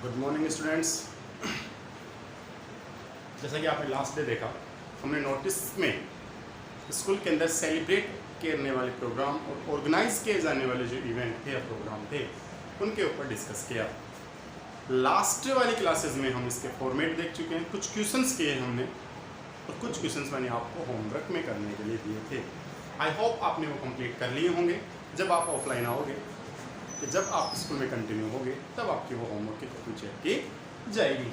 Good morning students. जैसा कि आपने लास्ट डे देखा, हमने नोटिस में स्कूल के अंदर सेलिब्रेट करने वाले प्रोग्राम और ऑर्गेनाइज किए जाने वाले जो इवेंट थे या प्रोग्राम थे उनके ऊपर डिस्कस किया। लास्ट वाली क्लासेस में हम इसके फॉर्मेट देख चुके हैं, कुछ क्वेश्चंस किए हमने और कुछ क्वेश्चंस मैंने आपको होमवर्क में करने के लिए दिए थे। आई होप आपने वो कंप्लीट कर लिए होंगे। जब आप ऑफलाइन आओगे, कि जब आप स्कूल में कंटिन्यू होगे, तब आपकी वो होमवर्क की कॉपी चेक की जाएगी।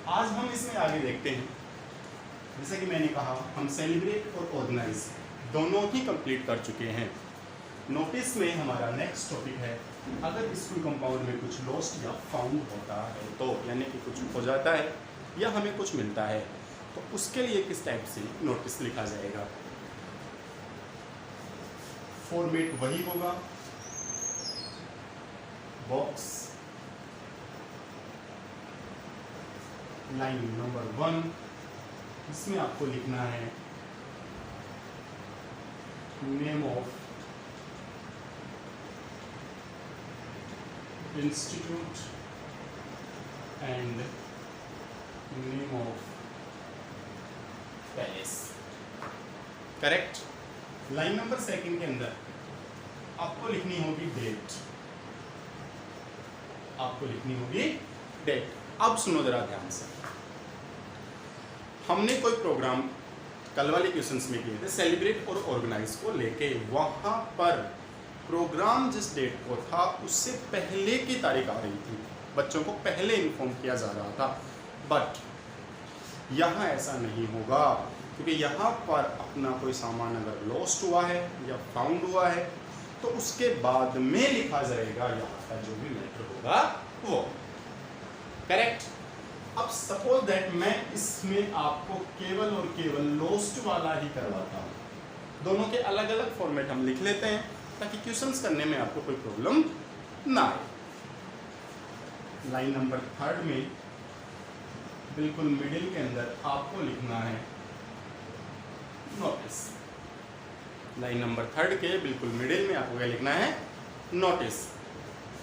आज हम इसमें आगे देखते हैं। जैसा कि मैंने कहा, हम सेलिब्रेट और ऑर्गेनाइज दोनों ही कंप्लीट कर चुके हैं। नोटिस में हमारा नेक्स्ट टॉपिक है, अगर स्कूल कंपाउंड में कुछ लॉस्ट या फाउंड होता है तो, यानी कि कुछ खो जाता है या हमें कुछ मिलता है, तो उसके लिए किस टाइप से नोटिस लिखा जाएगा। फॉर्मेट वही होगा, बॉक्स, लाइन नंबर 1, इसमें आपको लिखना है name of institute and name of palace. Correct. Line number 2 के अंदर आपको लिखनी होगी डेट, आपको लिखनी होगी डेट। अब सुनो जरा ध्यान से, हमने कोई प्रोग्राम कल वाले क्वेश्चंस में किए थे सेलिब्रेट और ऑर्गेनाइज को लेके। वहां पर प्रोग्राम जिस डेट को था उससे पहले की तारीख आ रही थी, बच्चों को पहले इन्फॉर्म किया जा रहा था। बट यहाँ ऐसा नहीं होगा, क्योंकि यहाँ पर अपना कोई सामान अगर लॉस्ट हुआ है या फाउंड हुआ है तो उसके बाद में लिखा जाएगा यहाँ का जो भी मैटर होगा वो। करेक्ट। अब सपोज दैट मैं इसमें आपको केवल और केवल लॉस्ट वाला ही करवाता हूँ। दोनों के अलग अलग फॉर्मेट हम लिख लेते हैं ताकि क्वेश्चंस करने में आपको कोई प्रॉब्लम ना आए। लाइन नंबर 3 में बिल्कुल मिडिल के अंदर आपको लिखना है नोटिस। लाइन नंबर 3 के बिल्कुल मिडिल में आपको क्या लिखना है, नोटिस।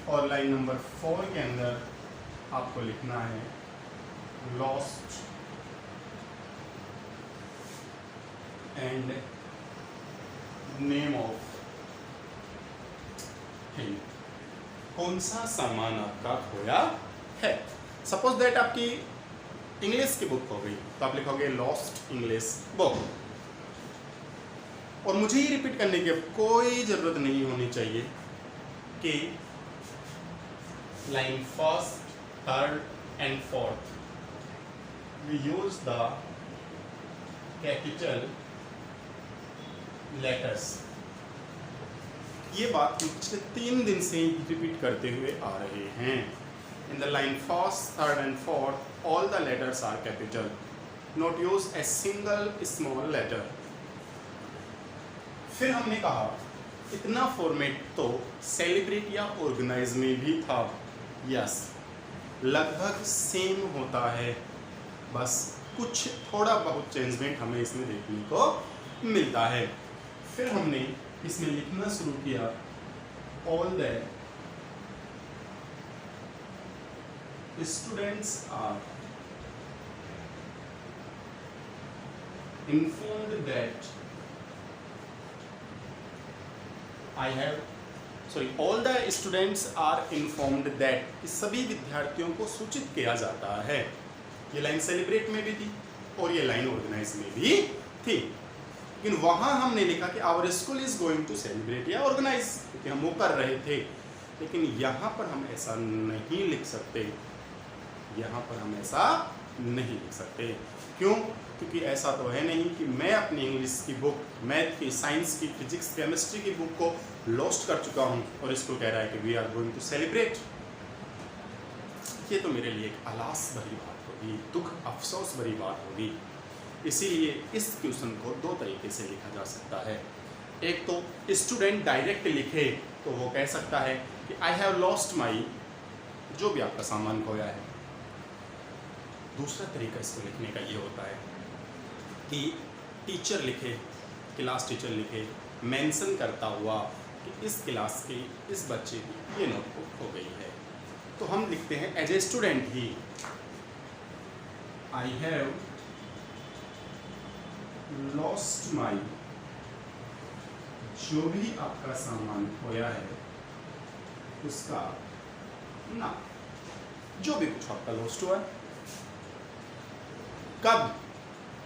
और लाइन नंबर 4 के अंदर आपको लिखना है lost and name of hint. कौन सा सामान आपका खोया है। सपोज दैट आपकी इंग्लिश की बुक हो गई तो आप लिखोगे लॉस्ट इंग्लिश बुक। और मुझे ये रिपीट करने की कोई ज़रूरत नहीं होनी चाहिए कि line 1st, 3rd and 4th we use the capital letters। ये बात हम पिछले 3 दिन से रिपीट करते हुए आ रहे हैं। In the line 1st, 3rd and 4th all the letters are capital, not use a single small letter। फिर हमने कहा इतना फॉर्मेट तो सेलिब्रेट या ऑर्गेनाइज में भी था। यस, लगभग सेम होता है, बस कुछ थोड़ा बहुत चेंजमेंट हमें इसमें देखने को मिलता है। फिर हमने इसमें लिखना शुरू किया all the students are informed that all the students are informed that, कि सभी विद्यार्थियों को सूचित किया जाता है। ये लाइन सेलिब्रेट में भी थी और ये लाइन ऑर्गेनाइज में भी थी, लेकिन वहां हमने लिखा कि our school is going to celebrate या ऑर्गेनाइज, क्योंकि हम वो कर रहे थे। लेकिन यहाँ पर हम ऐसा नहीं लिख सकते, यहाँ पर हम ऐसा नहीं लिख सकते। क्यों? क्योंकि ऐसा तो है नहीं कि मैं अपनी इंग्लिश की बुक, मैथ की, साइंस की, फिजिक्स, केमिस्ट्री की बुक को लॉस्ट कर चुका हूँ और इसको कह रहा है कि we are going to celebrate. ये तो मेरे लिए एक अलास भरी बात होगी, दुख अफसोस भरी बात होगी। इसीलिए इस क्वेश्चन को 2 तरीके से लिखा जा सकता है। एक तो स्टूडेंट डायरेक्ट लिखे तो वो कह सकता है कि आई हैव लॉस्ट माई, जो भी आपका सामान खोया है। दूसरा तरीका इसको लिखने का ये होता है कि टीचर लिखे, क्लास टीचर लिखे, मेंशन करता हुआ कि इस क्लास के इस बच्चे की ये नोटबुक खो गई है। तो हम लिखते हैं एज ए स्टूडेंट ही, आई हैव लॉस्ट माई, जो भी आपका सामान खोया है उसका ना, जो भी कुछ आपका लॉस्ट हुआ है। कब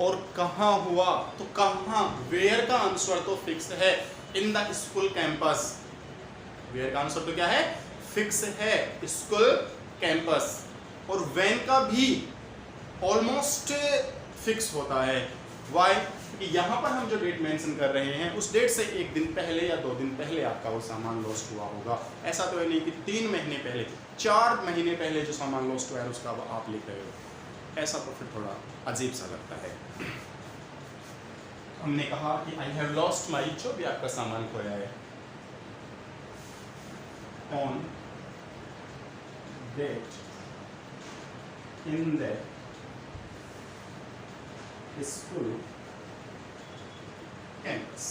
और कहां हुआ, तो कहां, वेयर का आंसर तो फिक्स है, in the school campus. Where का आंसर तो क्या है, फिक्स है, स्कूल कैंपस। और व्हेन का भी ऑलमोस्ट फिक्स होता है। वाई, कि यहाँ पर हम जो डेट मेंशन कर रहे हैं उस डेट से एक दिन पहले या 2 दिन पहले आपका वो सामान लॉस्ट हुआ होगा। ऐसा तो है नहीं कि 3 महीने पहले, 4 महीने पहले जो सामान लॉस्ट हुआ है उसका आप लिख रहे हो, ऐसा तो फिर थोड़ा अजीब सा लगता है। हमने कहा कि आई हैव लॉस्ट माई, जो भी आपका सामान खोया है, on date in the school campus.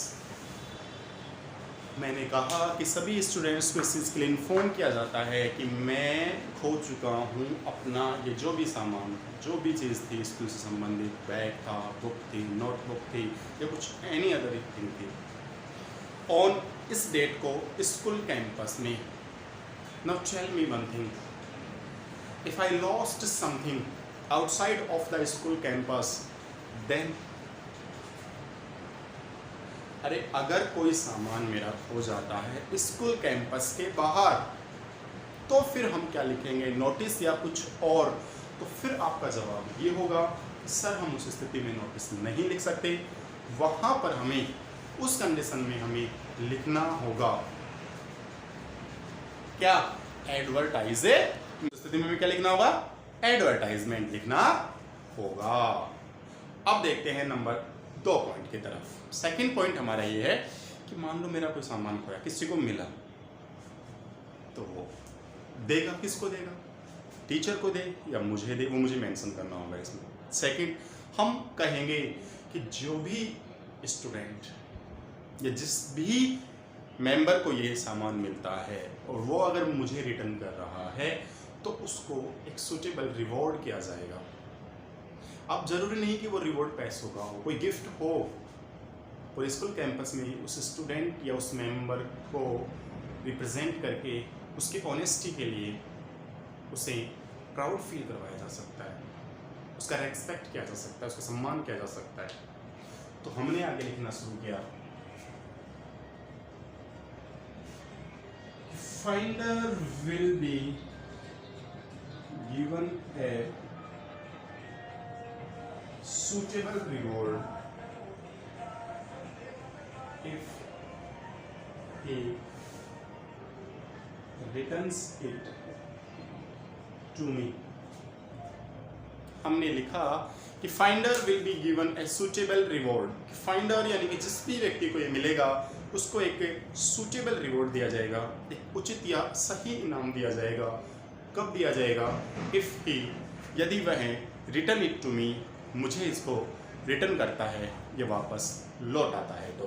मैंने कहा कि सभी स्टूडेंट्स को इस चीज़ के लिए इन्फॉर्म किया जाता है कि मैं खो चुका हूँ अपना ये जो भी सामान, जो भी चीज़ थी स्कूल से संबंधित, बैग था, बुक थी, नोटबुक थी या कुछ एनी अदर थिंग थी, ऑन इस डेट को स्कूल कैंपस में। Now tell me one thing, if I lost something outside of the school campus then, अरे अगर कोई सामान मेरा खो जाता है स्कूल कैंपस के बाहर, तो फिर हम क्या लिखेंगे, नोटिस या कुछ और? तो फिर आपका जवाब ये होगा, सर हम उस स्थिति में नोटिस नहीं लिख सकते, वहां पर हमें उस कंडीशन में हमें लिखना होगा क्या, एडवर्टाइज। उस स्थिति में हमें क्या लिखना होगा, एडवर्टाइजमेंट लिखना होगा। अब देखते हैं नंबर 2 पॉइंट की तरफ। सेकंड पॉइंट हमारा ये है कि मान लो मेरा कोई सामान खोया, किसी को मिला, तो वो देगा, किसको देगा, टीचर को दे या मुझे दे, वो मुझे मेंशन करना होगा इसमें। सेकंड, हम कहेंगे कि जो भी स्टूडेंट या जिस भी मेंबर को ये सामान मिलता है और वो अगर मुझे रिटर्न कर रहा है तो उसको एक सूटेबल रिवॉर्ड किया जाएगा। अब जरूरी नहीं कि वो रिवॉर्ड पैसों का हो, कोई गिफ्ट हो, और स्कूल कैंपस में उस स्टूडेंट या उस मेंबर को रिप्रेजेंट करके उसकी ऑनेस्टी के लिए उसे प्राउड फील करवाया जा सकता है, उसका रेस्पेक्ट किया जा सकता है, उसका सम्मान किया जा सकता है। तो हमने आगे लिखना शुरू किया, finder will be given A suitable reward if he returns it to me। हमने लिखा कि finder will be given a suitable reward. Finder यानी कि जिस भी व्यक्ति को ये मिलेगा उसको एक सुटेबल रिवॉर्ड दिया जाएगा, एक उचित या सही इनाम दिया जाएगा। कब दिया जाएगा, इफ ही, यदि वह रिटर्न इट टू मी, मुझे इसको रिटर्न करता है, ये वापस लौट आता है। तो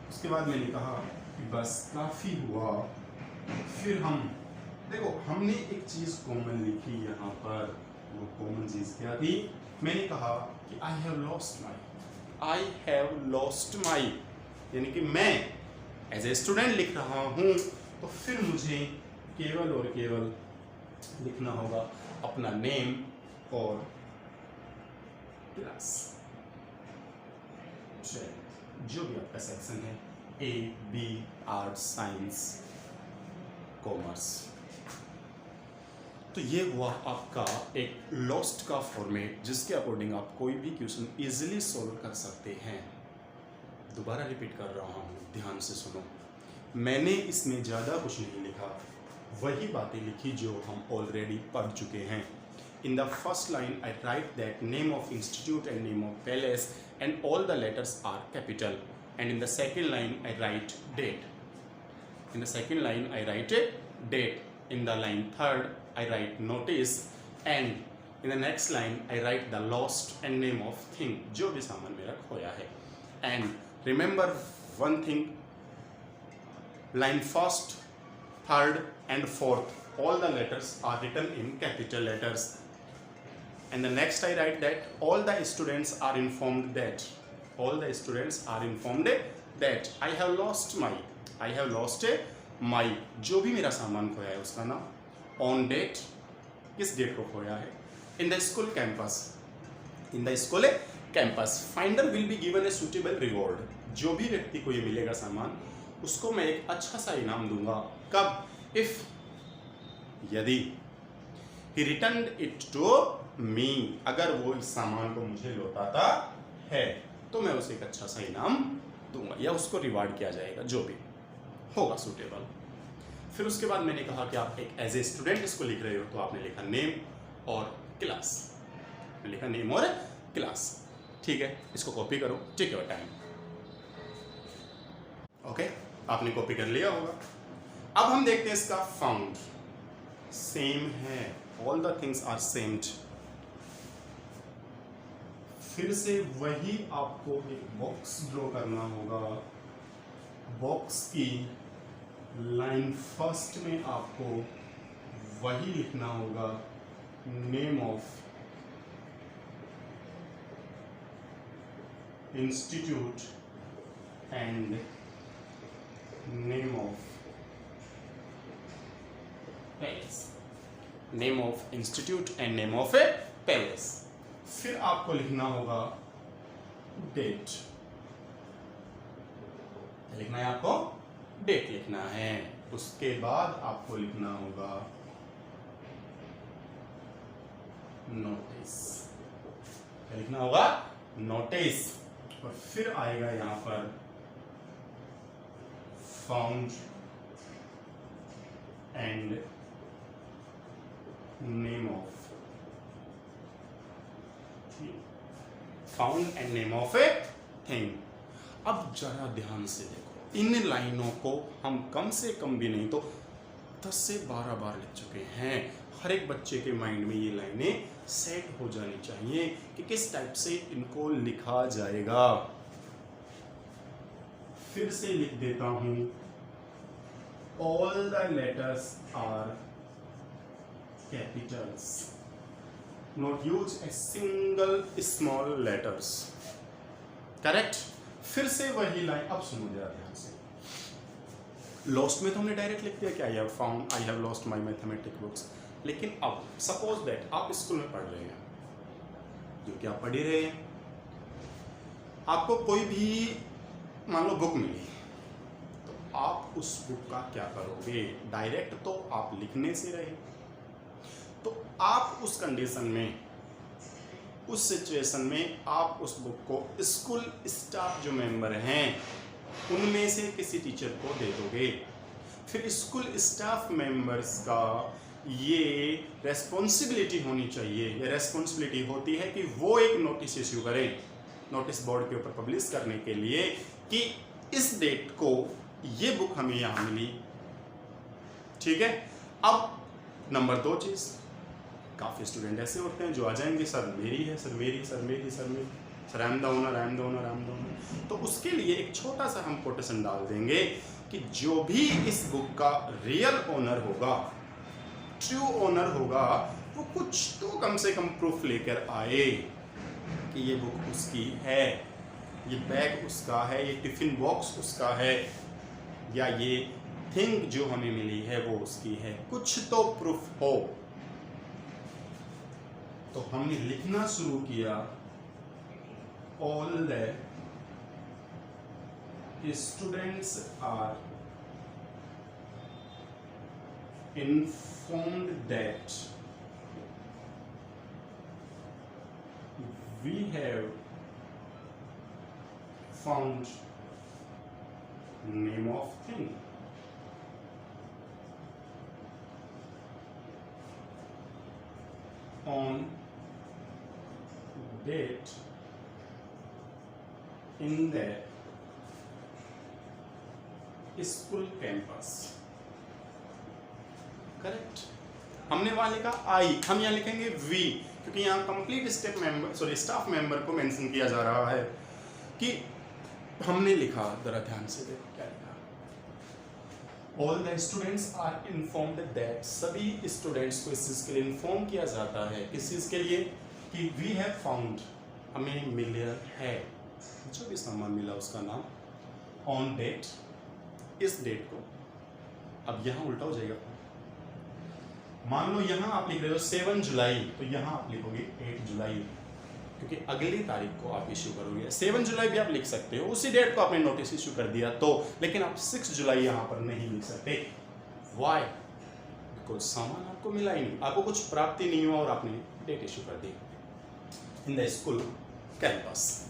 उसके बाद मैंने कहा कि बस काफ़ी हुआ। फिर हम देखो, हमने एक चीज़ कॉमन लिखी यहाँ पर, वो कॉमन चीज़ क्या थी, मैंने कहा कि आई have lost my, I have lost माई, यानी कि मैं एज ए स्टूडेंट लिख रहा हूँ, तो फिर मुझे केवल और केवल लिखना होगा अपना नेम और क्लास, जो भी आपका सेक्शन है, ए, बी, आर्ट्स, साइंस, कॉमर्स। तो ये हुआ आपका एक लॉस्ट का फॉर्मेट, जिसके अकॉर्डिंग आप कोई भी क्वेश्चन इजीली सॉल्व कर सकते हैं। दोबारा रिपीट कर रहा हूँ, ध्यान से सुनो। मैंने इसमें ज़्यादा कुछ नहीं लिखा, वही बातें लिखी जो हम ऑलरेडी पढ़ चुके हैं। In the first line, I write that name of institute and name of palace, and all the letters are capital. And in the second line, I write date. In the second line, I write date. In the line third, I write notice. And in the next line, I write the lost and name of thing, जो भी सामान मेरा खोया है। And remember one thing, line first, third and fourth, all the letters are written in capital letters. And the next I write that all the students are informed that I have lost my जो भी मेरा सामान खोया है उसका नाम, on date, किस date को खोया है, in the school campus finder will be given a suitable reward. जो भी व्यक्ति को ये मिलेगा सामान उसको मैं एक अच्छा सा इनाम दूंगा. कब? if, यदि he returned it to me, अगर वो इस सामान को मुझे लौटाता है तो मैं उसे एक अच्छा सा इनाम दूंगा या उसको रिवार्ड किया जाएगा, जो भी होगा सूटेबल. फिर उसके बाद मैंने कहा कि आप एक एज ए स्टूडेंट इसको लिख रहे हो तो आपने लिखा नेम और क्लास. ठीक है, इसको कॉपी करो, टेक योर टाइम. ओके, आपने कॉपी कर लिया होगा. अब हम देखते हैं इसका फाउंड. सेम है, all the things are same. फिर से वही आपको एक बॉक्स ड्रॉ करना होगा. बॉक्स की लाइन फर्स्ट में आपको वही लिखना होगा, name of institute and name of palace. Name of institute and name of A palace. फिर आपको लिखना होगा डेट. लिखना है आपको, डेट लिखना है. उसके बाद आपको लिखना होगा नोटिस. लिखना होगा नोटिस. और फिर आएगा यहां पर found and name of found and name of a thing. अब जरा ध्यान से देखो, इन लाइनों को हम कम से कम भी नहीं तो 10 से 12 बार लिख चुके हैं. हर एक बच्चे के माइंड में ये लाइनें सेट हो जानी चाहिए कि किस टाइप से इनको लिखा जाएगा. फिर से लिख देता हूं, all the letters are capitals. Not use a single small letters. Correct. फिर से वही लाइन. अब सुनो जरा ध्यान से. लॉस्ट में तो हमने डायरेक्ट लिख दिया कि आई have lost my mathematic books. लेकिन अब सपोज दैट आप स्कूल में पढ़ रहे हैं, जो कि आप पढ़ ही रहे हैं, आपको कोई भी मान लो बुक मिली, तो आप उस बुक का क्या करोगे? डायरेक्ट तो आप लिखने से रहे, तो आप उस कंडीशन में, उस सिचुएशन में आप उस बुक को स्कूल स्टाफ जो मेंबर हैं उनमें से किसी टीचर को दे दोगे. फिर स्कूल स्टाफ मेंबर्स का ये रेस्पॉन्सिबिलिटी होनी चाहिए, ये रेस्पॉन्सिबिलिटी होती है कि वो एक नोटिस इश्यू करें नोटिस बोर्ड के ऊपर पब्लिश करने के लिए कि इस डेट को ये बुक हमें यहाँ मिली. ठीक है. अब नंबर 2 चीज़, काफ़ी स्टूडेंट ऐसे होते हैं जो आ जाएंगे, सर मेरी है, सर मेरी, सर मेरी, सर मेरी, sir I am the owner. तो उसके लिए एक छोटा सा हम कोटेशन डाल देंगे कि जो भी इस बुक का रियल ओनर होगा, ट्रू ओनर होगा, वो कुछ तो कम से कम प्रूफ लेकर आए कि ये बुक उसकी है, ये बैग उसका है, ये टिफिन बॉक्स उसका है, या ये थिंग जो हमें मिली है वो उसकी है. कुछ तो प्रूफ हो. तो हमने लिखना शुरू किया, all the students are informed that we have found name of thing. On date in the school campus. Correct. हमने वहां लिखा आई, हम यहाँ लिखेंगे वी, क्योंकि यहाँ कंप्लीट स्टाफ मेंबर को मेंशन किया जा रहा है कि हमने लिखा. जरा ध्यान से देखो क्या लिखा. All the students are informed that, सभी स्टूडेंट्स को इस चीज़ के लिए इन्फॉर्म किया जाता है, किस चीज़ के लिए, कि वी हैव फाउंड, हमें मिला है, जो भी सामान मिला उसका नाम, ऑन डेट, इस डेट को। अब यहाँ उल्टा हो जाएगा, मान लो यहाँ आप लिख रहे हो 7 जुलाई, तो यहाँ आप लिखोगे 8 जुलाई, क्योंकि अगली तारीख को आप इश्यू करोगे। 7 जुलाई भी आप लिख सकते हो, उसी डेट को आपने नोटिस इश्यू कर दिया तो, लेकिन आप 6 जुलाई यहाँ पर नहीं लिख सकते। वाई? बिकॉज सामान आपको मिला ही नहीं, आपको कुछ प्राप्ति नहीं हुआ और आपने डेट इश्यू कर दी in the school campus.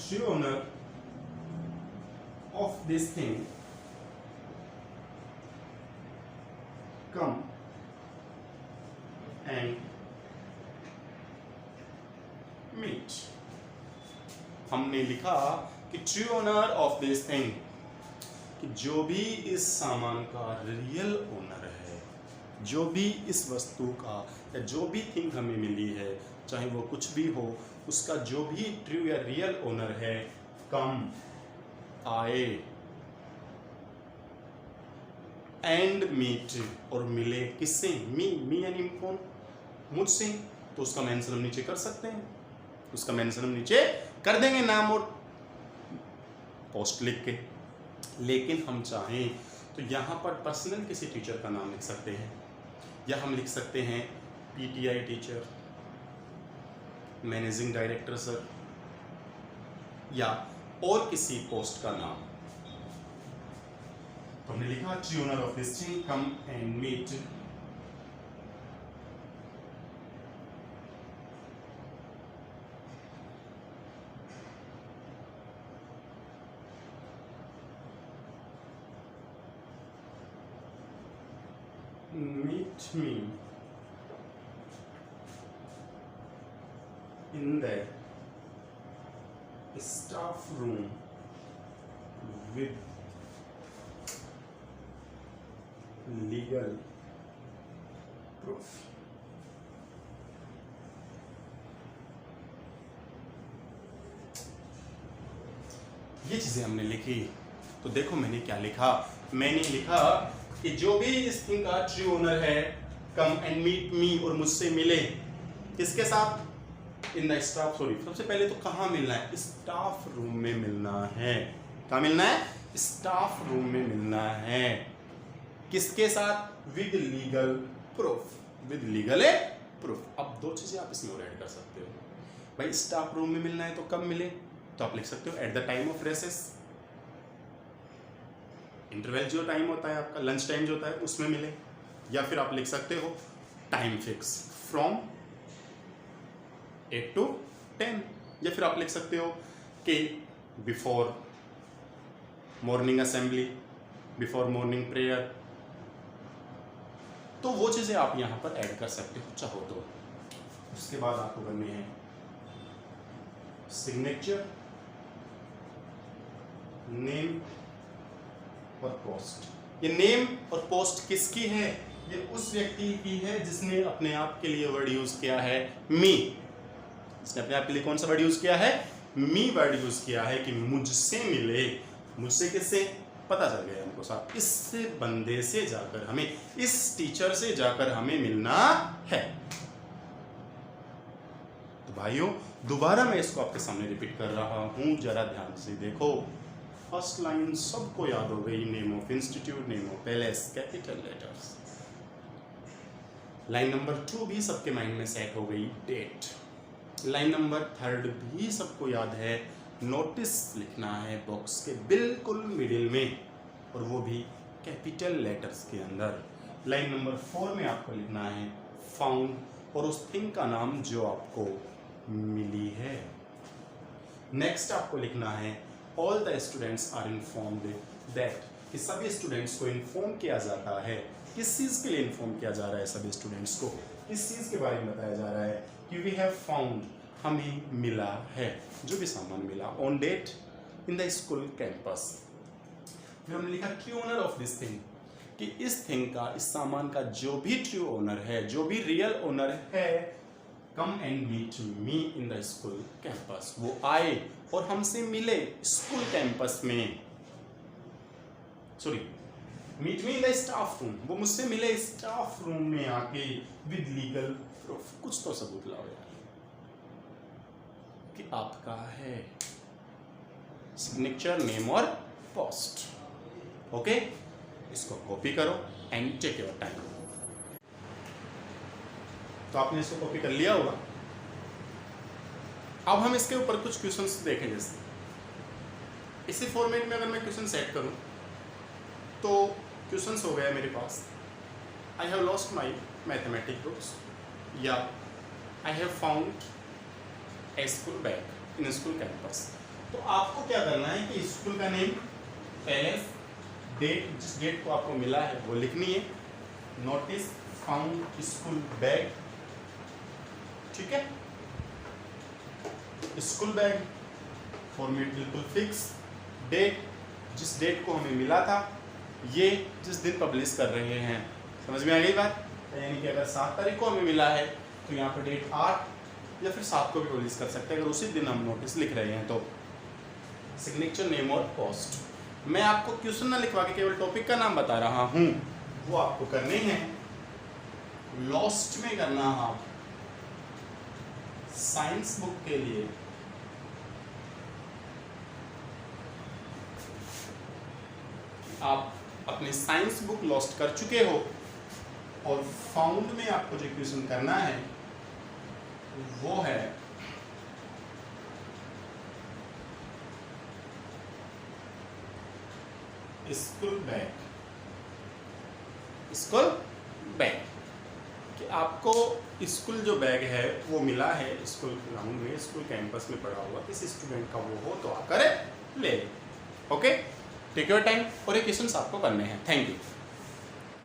True owner of this thing come and meet। हमने लिखा कि true owner of this thing, कि जो भी इस सामान का रियल ओनर है, जो भी इस वस्तु का या जो भी थिंग हमें मिली है, चाहे वो कुछ भी हो, उसका जो भी ट्रू या रियल ओनर है, कम, आए, एंड मीट, और मिले, किससे? मी यानी कौन? मुझसे। तो उसका मेंशन हम नीचे कर सकते हैं, उसका मेंशन हम नीचे कर देंगे, नाम और पोस्ट लिख के। लेकिन हम चाहें तो यहाँ पर पर्सनल किसी टीचर का नाम लिख सकते हैं, या हम लिख सकते हैं PTI teacher, managing director sir, या और किसी पोस्ट का नाम। तो हमने लिखा true owner of this thing come and meet me in the staff room with legal proof। ये चीजें हमने लिखी, तो देखो मैंने क्या लिखा, मैंने लिखा कि जो भी इस थिंग का ट्रू ओनर है, कम एंड मीट मी, और मुझसे मिले, किसके साथ? इन द स्टाफ, सॉरी, सबसे पहले तो कहाँ मिलना है? स्टाफ रूम में मिलना है। कहाँ मिलना है? स्टाफ रूम में मिलना है। किसके साथ? With legal proof, with legal proof. अब दो चीजें आप इसमें और ऐड कर सकते हो भाई। स्टाफ रूम में मिलना है तो कब मिले? तो आप लिख सकते हो at the time of recess, interval जो टाइम होता है आपका, लंच टाइम जो होता है उसमें मिले, या फिर आप लिख सकते हो टाइम फिक्स फ्रॉम 8 to 10, या फिर आप लिख सकते हो कि before morning assembly, before morning prayer. तो वो चीज़ें आप यहाँ पर ऐड कर सकते हो चाहो तो। उसके बाद आपको करनी है सिग्नेचर, नेम और पोस्ट। ये नेम और पोस्ट किसकी है? ये उस व्यक्ति की है जिसने अपने आप के लिए वर्ड यूज किया है मी। इसने अपने आप के लिए कौन सा वर्ड यूज किया है? मी वर्ड यूज किया है कि मुझसे मिले। मुझसे किससे? पता चल गया हमको साहब, इस बंदे से जाकर हमें, इस टीचर से जाकर हमें मिलना है। तो भाइयों दोबारा मैं इसको आपके सामने रिपीट कर रहा हूं, जरा ध्यान से देखो। फर्स्ट लाइन सबको याद हो गई, name of institute, name of palace, capital letters. Line number 2 भी सबके माइंड में सेट हो गई, डेट। लाइन नंबर 3 भी सबको याद है, नोटिस लिखना है बॉक्स के बिल्कुल मिडिल में, और वो भी कैपिटल लेटर्स के अंदर। लाइन नंबर 4 में आपको लिखना है फाउंड, और उस थिंग का नाम जो आपको मिली है। नेक्स्ट आपको लिखना है all the students are informed that, कि सभी स्टूडेंट्स को इन्फॉर्म किया जाता है। किस चीज़ के लिए इन्फॉर्म किया जा रहा है? सभी स्टूडेंट्स को किस चीज़ के बारे में बताया जा रहा है? कि वी हैव फाउंड, हमें मिला है, जो भी सामान मिला, on date in the school campus. फिर हमने लिखा true owner of this thing, कि इस थिंग का, इस सामान का जो भी ट्रू ओनर है, जो भी रियल ओनर है, come and meet me in the school campus. वो आए और हमसे मिले स्कूल कैंपस में, sorry meet me in the staff room, वो मुझसे मिले स्टाफ रूम में आके विद लीगल प्रूफ। कुछ तो सबूत लाओ यार कि आपका है, सिग्नेचर, नेम और पोस्ट। ओके, इसको कॉपी करो एंड टेक योर टाइम। तो आपने इसको कॉपी कर लिया होगा। अब हम इसके ऊपर कुछ क्वेश्चंस देखें। जैसे इसी फॉर्मेट में अगर मैं क्वेश्चन सेट करूं तो क्वेश्चंस हो गया मेरे पास, I have lost my mathematic books, या I have found a school bag in school campus. तो आपको क्या करना है कि स्कूल का नेम, पैलेस, डेट, जिस डेट को आपको मिला है वो लिखनी है, नोटिस फाउंड स्कूल बैग, ठीक है। स्कूल बैग फॉर्मेट बिल्कुल फिक्स, डेट जिस डेट को हमें मिला था, ये जिस दिन पब्लिश कर रहे हैं। समझ में आ गई बात? यानी कि अगर 7 तारीख को हमें मिला है तो यहाँ पर डेट 8 या फिर 7 को भी पब्लिश कर सकते हैं अगर उसी दिन हम नोटिस लिख रहे हैं तो। सिग्नेचर, नेम और पोस्ट। मैं आपको क्वेश्चन ना लिखवा के केवल टॉपिक का नाम बता रहा हूँ, वो आपको करने हैं। लॉस्ट में करना आप साइंस बुक के लिए आप अपने साइंस बुक लॉस्ट कर चुके हो, और फाउंड में आपको जो क्वेश्चन करना है वो है स्कूल बैग। स्कूल बैग कि आपको स्कूल जो बैग है वो मिला है स्कूल ग्राउंड में, स्कूल कैंपस में पड़ा हुआ, किसी स्टूडेंट का वो हो तो आकर ले। ओके, टेक योर टाइम, और ये क्वेश्चंस आपको करने हैं। Thank you.